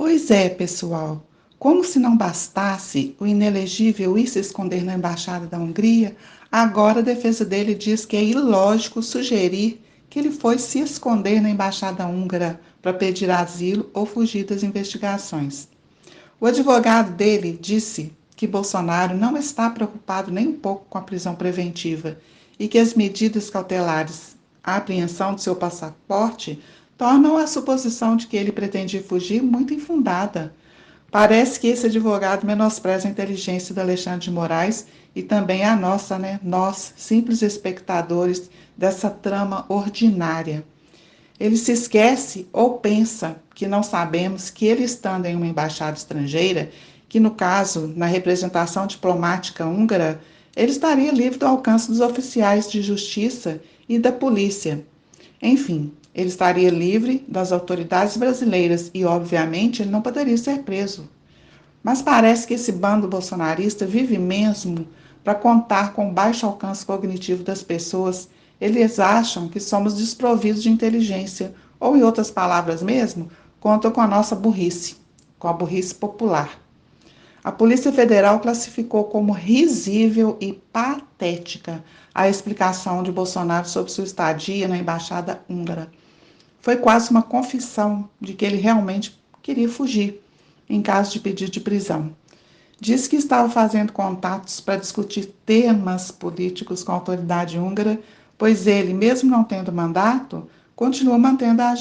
Pois é, pessoal. Como se não bastasse o inelegível ir se esconder na embaixada da Hungria, agora a defesa dele diz que é ilógico sugerir que ele foi se esconder na embaixada húngara para pedir asilo ou fugir das investigações. O advogado dele disse que Bolsonaro não está preocupado nem um pouco com a prisão preventiva e que as medidas cautelares, a apreensão do seu passaporte, tornam a suposição de que ele pretende fugir muito infundada. Parece que esse advogado menospreza a inteligência do Alexandre de Moraes e também a nossa, né? Nós, simples espectadores dessa trama ordinária. Ele se esquece ou pensa que não sabemos que ele estando em uma embaixada estrangeira, que no caso, na representação diplomática húngara, ele estaria livre do alcance dos oficiais de justiça e da polícia. Enfim, ele estaria livre das autoridades brasileiras e, obviamente, ele não poderia ser preso. Mas parece que esse bando bolsonarista vive mesmo para contar com o baixo alcance cognitivo das pessoas. Eles acham que somos desprovidos de inteligência, ou, em outras palavras mesmo, contam com a nossa burrice, com a burrice popular. A Polícia Federal classificou como risível e patética a explicação de Bolsonaro sobre sua estadia na embaixada húngara. Foi quase uma confissão de que ele realmente queria fugir, em caso de pedido de prisão. Disse que estava fazendo contatos para discutir temas políticos com a autoridade húngara, pois ele, mesmo não tendo mandato, continua mantendo a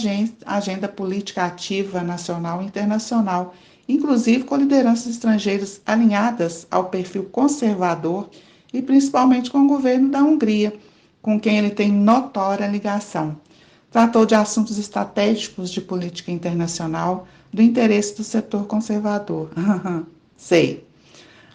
agenda política ativa nacional e internacional, inclusive com lideranças estrangeiras alinhadas ao perfil conservador e principalmente com o governo da Hungria, com quem ele tem notória ligação. Tratou de assuntos estratégicos de política internacional, do interesse do setor conservador. Sei.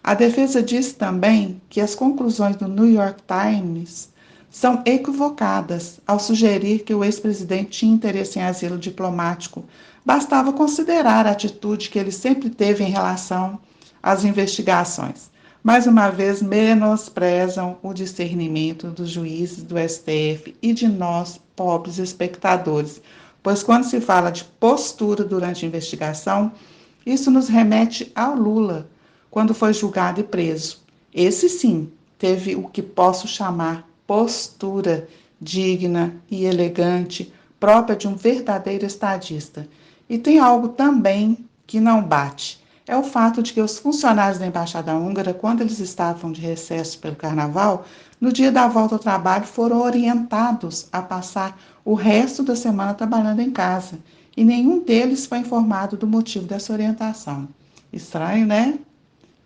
A defesa disse também que as conclusões do New York Times são equivocadas ao sugerir que o ex-presidente tinha interesse em asilo diplomático. Bastava considerar a atitude que ele sempre teve em relação às investigações. Mais uma vez, menosprezam o discernimento dos juízes do STF e de nós, pobres espectadores, pois quando se fala de postura durante a investigação, isso nos remete ao Lula, quando foi julgado e preso. Esse sim teve o que posso chamar postura digna e elegante, própria de um verdadeiro estadista. E tem algo também que não bate. É o fato de que os funcionários da Embaixada Húngara, quando eles estavam de recesso pelo Carnaval, no dia da volta ao trabalho foram orientados a passar o resto da semana trabalhando em casa. E nenhum deles foi informado do motivo dessa orientação. Estranho, né?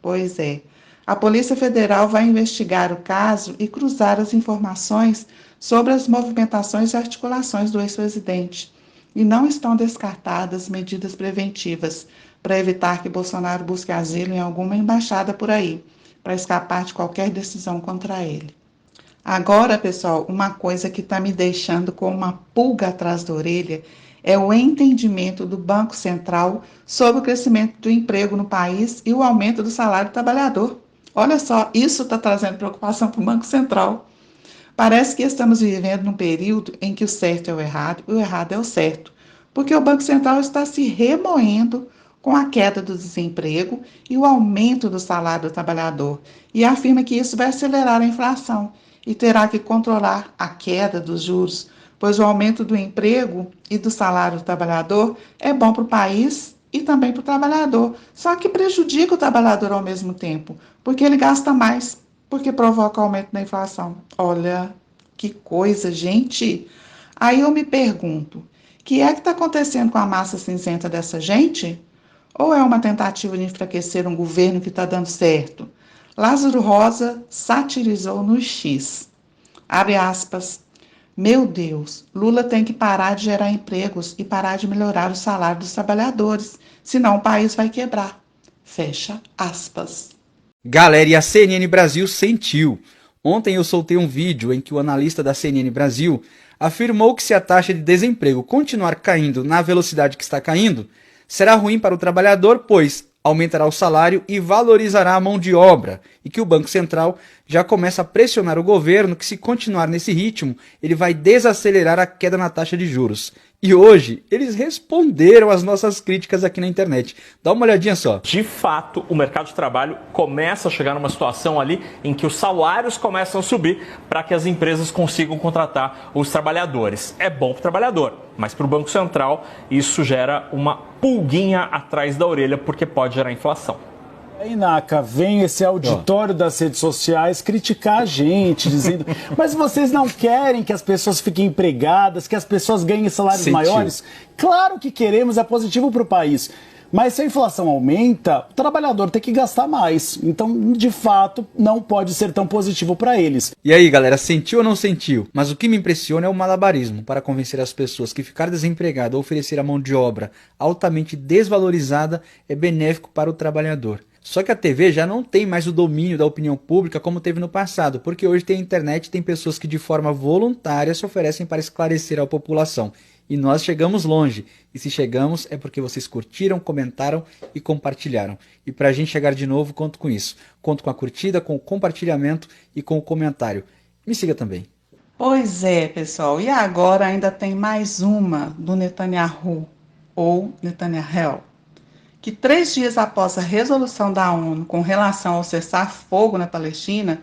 Pois é. A Polícia Federal vai investigar o caso e cruzar as informações sobre as movimentações e articulações do ex-presidente. E não estão descartadas medidas preventivas para evitar que Bolsonaro busque asilo em alguma embaixada por aí, para escapar de qualquer decisão contra ele. Agora, pessoal, uma coisa que está me deixando com uma pulga atrás da orelha é o entendimento do Banco Central sobre o crescimento do emprego no país e o aumento do salário do trabalhador. Olha só, isso está trazendo preocupação para o Banco Central. Parece que estamos vivendo num período em que o certo é o errado e o errado é o certo, porque o Banco Central está se remoendo com a queda do desemprego e o aumento do salário do trabalhador, e afirma que isso vai acelerar a inflação e terá que controlar a queda dos juros, pois o aumento do emprego e do salário do trabalhador é bom para o país e também para o trabalhador, só que prejudica o trabalhador ao mesmo tempo, porque ele gasta mais, porque provoca aumento da inflação. Olha, que coisa, gente! Aí eu me pergunto, o que é que está acontecendo com a massa cinzenta dessa gente? Ou é uma tentativa de enfraquecer um governo que está dando certo? Lázaro Rosa satirizou no X. Abre aspas. Meu Deus, Lula tem que parar de gerar empregos e parar de melhorar o salário dos trabalhadores, senão o país vai quebrar. Fecha aspas. Galera, e a CNN Brasil sentiu. Ontem eu soltei um vídeo em que o analista da CNN Brasil afirmou que se a taxa de desemprego continuar caindo na velocidade que está caindo, será ruim para o trabalhador, pois aumentará o salário e valorizará a mão de obra, e que o Banco Central já começa a pressionar o governo que, se continuar nesse ritmo, ele vai desacelerar a queda na taxa de juros. E hoje eles responderam às nossas críticas aqui na internet. Dá uma olhadinha só. De fato, o mercado de trabalho começa a chegar numa situação ali em que os salários começam a subir para que as empresas consigam contratar os trabalhadores. É bom para o trabalhador, mas para o Banco Central isso gera uma pulguinha atrás da orelha porque pode gerar inflação. Aí, Naka, vem esse auditório das redes sociais criticar a gente, dizendo mas vocês não querem que as pessoas fiquem empregadas, que as pessoas ganhem salários maiores? Claro que queremos, é positivo para o país. Mas se a inflação aumenta, o trabalhador tem que gastar mais. Então, de fato, não pode ser tão positivo para eles. E aí, galera, sentiu ou não sentiu? Mas o que me impressiona é o malabarismo para convencer as pessoas que ficar desempregado ou oferecer a mão de obra altamente desvalorizada é benéfico para o trabalhador. Só que a TV já não tem mais o domínio da opinião pública como teve no passado, porque hoje tem a internet e tem pessoas que de forma voluntária se oferecem para esclarecer a população. E nós chegamos longe. E se chegamos é porque vocês curtiram, comentaram e compartilharam. E para a gente chegar de novo, conto com isso. Conto com a curtida, com o compartilhamento e com o comentário. Me siga também. Pois é, pessoal. E agora ainda tem mais uma do Netanyahu, ou Netanyahu, que 3 dias após a resolução da ONU com relação ao cessar-fogo na Palestina,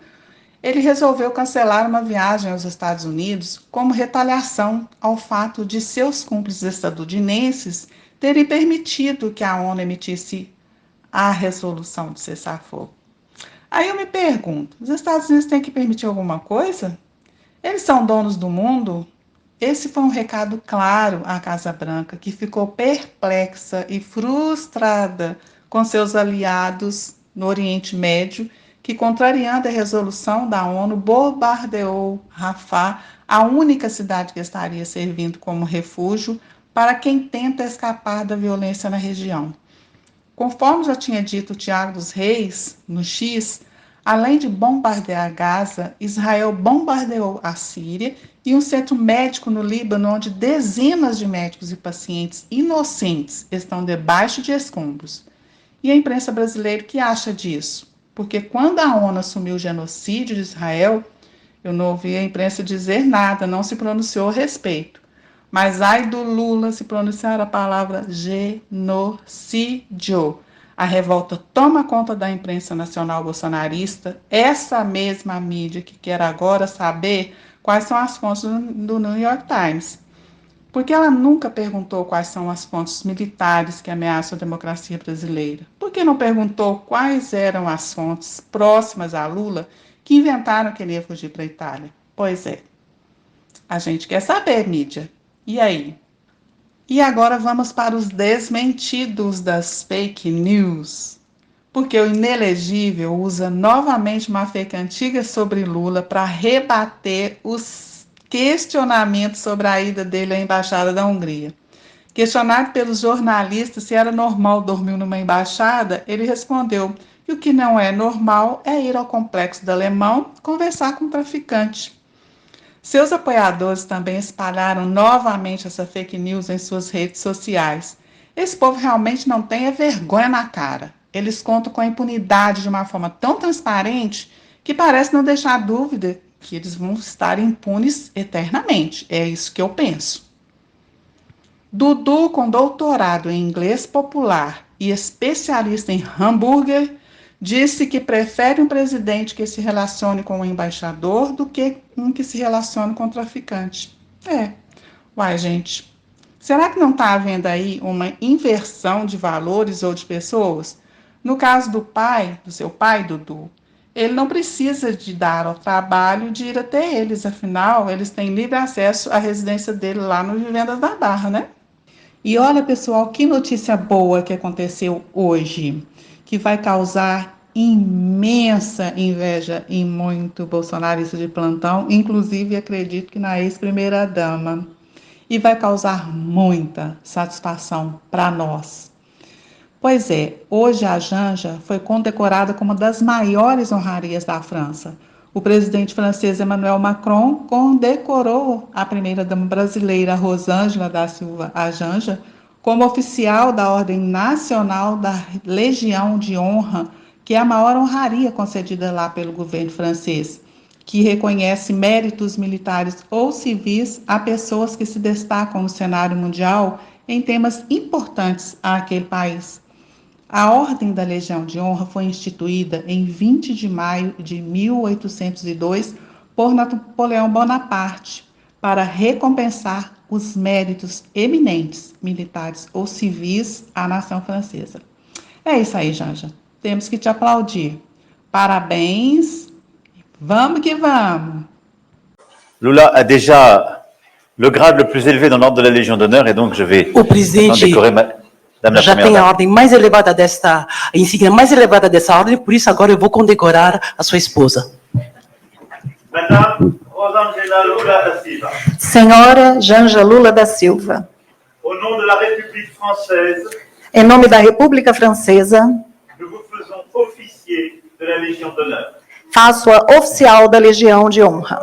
ele resolveu cancelar uma viagem aos Estados Unidos como retaliação ao fato de seus cúmplices estadunidenses terem permitido que a ONU emitisse a resolução de cessar-fogo. Aí eu me pergunto, os Estados Unidos têm que permitir alguma coisa? Eles são donos do mundo? Esse foi um recado claro à Casa Branca, que ficou perplexa e frustrada com seus aliados no Oriente Médio, que, contrariando a resolução da ONU, bombardeou Rafah, a única cidade que estaria servindo como refúgio para quem tenta escapar da violência na região. Conforme já tinha dito Tiago dos Reis, no X, além de bombardear Gaza, Israel bombardeou a Síria e um centro médico no Líbano, onde dezenas de médicos e pacientes inocentes estão debaixo de escombros. E a imprensa brasileira, o que acha disso? Porque quando a ONU assumiu o genocídio de Israel, eu não ouvi a imprensa dizer nada, não se pronunciou a respeito. Mas ai do Lula se pronunciar a palavra genocídio. A revolta toma conta da imprensa nacional bolsonarista, essa mesma mídia que quer agora saber quais são as fontes do New York Times. Porque ela nunca perguntou quais são as fontes militares que ameaçam a democracia brasileira. Por que não perguntou quais eram as fontes próximas a Lula que inventaram que ele ia fugir para a Itália? Pois é, a gente quer saber, mídia. E aí? E agora vamos para os desmentidos das fake news. Porque o inelegível usa novamente uma fake antiga sobre Lula para rebater os questionamentos sobre a ida dele à Embaixada da Hungria. Questionado pelos jornalistas se era normal dormir numa embaixada, ele respondeu que o que não é normal é ir ao Complexo do Alemão conversar com um traficante. Seus apoiadores também espalharam novamente essa fake news em suas redes sociais. Esse povo realmente não tem vergonha na cara. Eles contam com a impunidade de uma forma tão transparente que parece não deixar dúvida que eles vão estar impunes eternamente. É isso que eu penso. Dudu, com doutorado em inglês popular e especialista em hambúrguer, disse que prefere um presidente que se relacione com o embaixador do que um que se relacione com o traficante. Uai, gente, será que não está havendo aí uma inversão de valores ou de pessoas? No caso do seu pai, Dudu, ele não precisa de dar ao trabalho de ir até eles, afinal, eles têm livre acesso à residência dele lá no Vivendas da Barra, né? E olha, pessoal, que notícia boa que aconteceu hoje, que vai causar imensa inveja em muito bolsonarista de plantão, inclusive acredito que na ex-primeira-dama, e vai causar muita satisfação para nós. Pois é, hoje a Janja foi condecorada como uma das maiores honrarias da França. O presidente francês Emmanuel Macron condecorou a primeira-dama brasileira Rosângela da Silva a Janja como oficial da Ordem Nacional da Legião de Honra, que é a maior honraria concedida lá pelo governo francês. que reconhece méritos militares ou civis a pessoas que se destacam no cenário mundial em temas importantes àquele país. A Ordem da Legião de Honra foi instituída em 20 de maio de 1802 por Napoleão Bonaparte para recompensar os méritos eminentes, militares ou civis à nação francesa. É isso aí, Janja. Temos que te aplaudir. Parabéns. Vamos que vamos. Lula a déjà le grade le plus élevé dans l'ordre de la Légion d'honneur et donc je vais o presidente décorer Madame la já Première tem a Dame. ordem mais elevada desta, a insígnia mais elevada dessa ordem, por isso agora eu vou condecorar a sua esposa. Madame Rosângela Lula da Silva. Senhora Janja Lula da Silva, Au nom de la République française, em nome da República Francesa, nous vous faisons officier de la Légion d'honneur. faço-a oficial da Legião de Honra.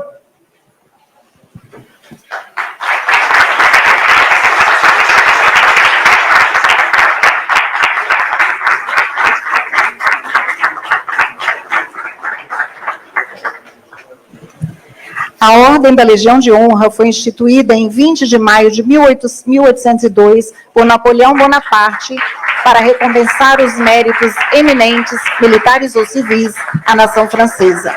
A Ordem da Legião de Honra foi instituída em 20 de maio de 1802 por Napoleão Bonaparte para recompensar os méritos eminentes, militares ou civis, à nação francesa.